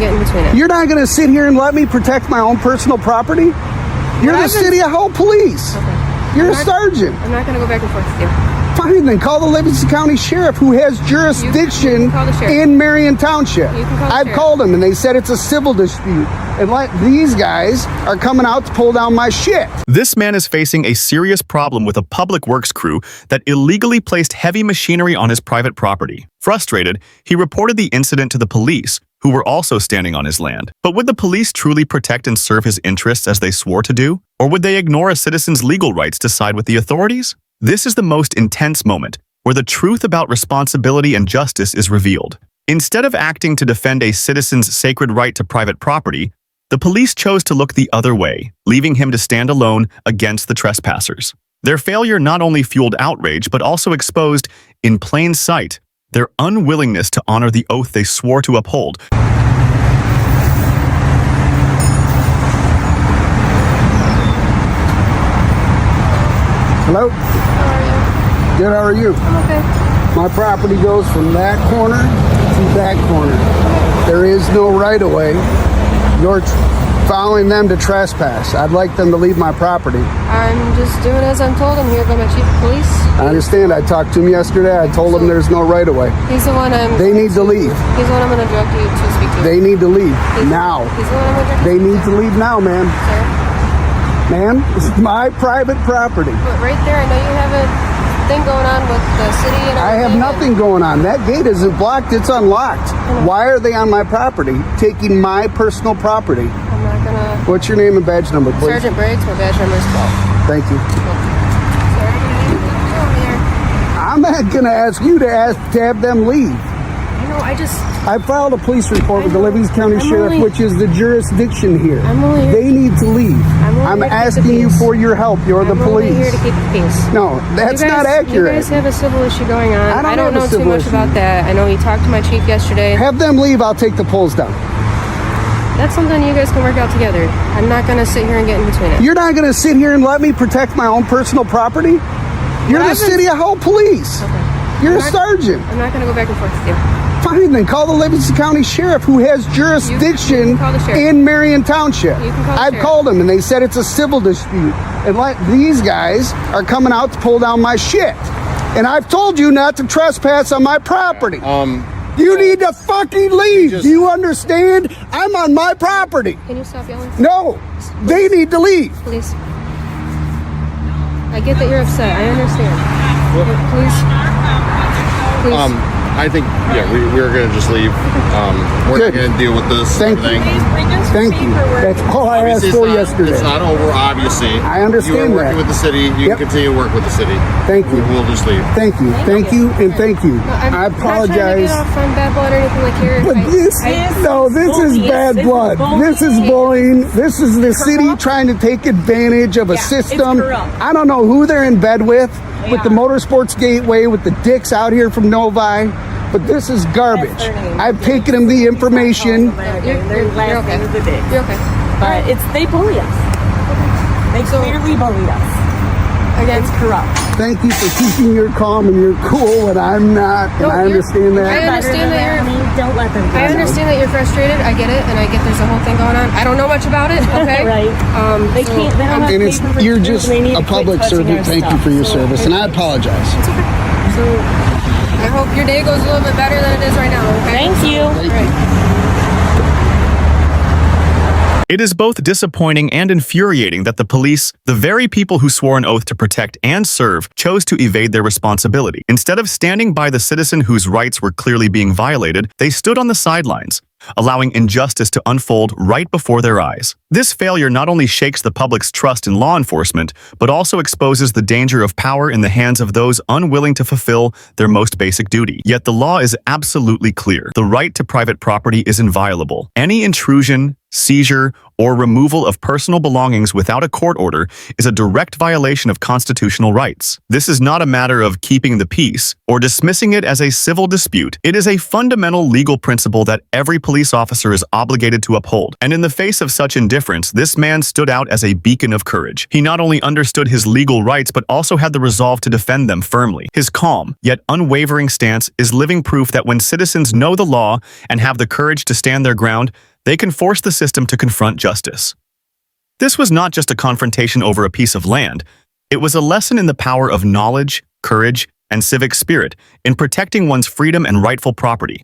get in between it. You're not going to sit here and let me protect my own personal property? You're the City Hall Police. Okay. You're a sergeant. I'm not going to go back and forth with you. Fine, then call the Livingston County Sheriff, who has jurisdiction in Marion Township. I've called them, and they said it's a civil dispute. And these guys are coming out to pull down my shit. This man is facing a serious problem with a public works crew that illegally placed heavy machinery on his private property. Frustrated, he reported the incident to the police, who were also standing on his land. But would the police truly protect and serve his interests as they swore to do? Or would they ignore a citizen's legal rights to side with the authorities? This is the most intense moment, where the truth about responsibility and justice is revealed. Instead of acting to defend a citizen's sacred right to private property, the police chose to look the other way, leaving him to stand alone against the trespassers. Their failure not only fueled outrage, but also exposed, in plain sight, their unwillingness to honor the oath they swore to uphold. Hello? How are you? Good, how are you? I'm okay. My property goes from that corner to that corner. There is no right-of-way. You're following them to trespass. I'd like them to leave my property. I'm just doing as I'm told. I'm here by my chief of police. I understand. I talked to him yesterday. I told him there's no right-of-way. He's the one They need to leave. He's the one I'm going to direct you to speak to. They need to leave now. He's the one I'm going to direct They need to leave now, ma'am. Sir? Ma'am, this is my private property. But right there, I know you have a thing going on with the city and everything. I have nothing going on. That gate isn't blocked. It's unlocked. Why are they on my property, taking my personal property? I'm not going to... What's your name and badge number, please? Sergeant Briggs, my badge number is 12. Thank you. Sorry, over here. I'm not going to ask you to have them leave. I know, I filed a police report with the Livingston County Sheriff, which is the jurisdiction here. They need to leave. I'm asking you for your help. You're the police. I'm here to keep the peace. No, that's not accurate. You guys have a civil issue going on. I don't know too much about that. I know you talked to my chief yesterday. Have them leave. I'll take the poles down. That's something you guys can work out together. I'm not going to sit here and get in between it. You're not going to sit here and let me protect my own personal property? You're the City Hall Police. Okay. You're a sergeant. I'm not going to go back and forth with you. Fine, then call the Livingston County Sheriff, who has jurisdiction in Marion Township. I've called them, and they said it's a civil dispute. And these guys are coming out to pull down my shit. And I've told you not to trespass on my property. You need to fucking leave. Do you understand? I'm on my property. Can you stop yelling? No, they need to leave. Please. I get that you're upset. I understand. Please. I think, we're going to just leave. We're not going to deal with this. Thank you. Thank you. That's all I asked for yesterday. It's not over, obviously. I understand that. You are working with the city. You can continue to work with the city. Thank you. We'll just leave. Thank you. Thank you, and thank you. I apologize. I'm not trying to get off on bad blood or anything like here. But this is bad blood. This is bullying. This is the city trying to take advantage of a system. I don't know who they're in bed with the Motorsports Gateway, with the dicks out here from Novi. But this is garbage. I've taken them the information. You're okay. You're okay. But they bully us. They clearly bullied us. Again, it's corrupt. Thank you for keeping your calm and your cool, and I'm not, and I understand that. I understand that don't let them. I understand that you're frustrated. I get it, and I get there's a whole thing going on. I don't know much about it. Okay. Right. They can't. They don't have and you're just a public servant. Thank you for your service, and I apologize. It's okay. So I hope your day goes a little bit better than it is right now. Okay. Thank you. All right. It is both disappointing and infuriating that the police, the very people who swore an oath to protect and serve, chose to evade their responsibility. Instead of standing by the citizen whose rights were clearly being violated, they stood on the sidelines, allowing injustice to unfold right before their eyes. This failure not only shakes the public's trust in law enforcement, but also exposes the danger of power in the hands of those unwilling to fulfill their most basic duty. Yet the law is absolutely clear. The right to private property is inviolable. Any intrusion, seizure, or removal of personal belongings without a court order is a direct violation of constitutional rights. This is not a matter of keeping the peace or dismissing it as a civil dispute. It is a fundamental legal principle that every police officer is obligated to uphold. And in the face of such indifference, this man stood out as a beacon of courage. He not only understood his legal rights, but also had the resolve to defend them firmly. His calm, yet unwavering stance is living proof that when citizens know the law and have the courage to stand their ground, they can force the system to confront justice. This was not just a confrontation over a piece of land. It was a lesson in the power of knowledge, courage, and civic spirit in protecting one's freedom and rightful property.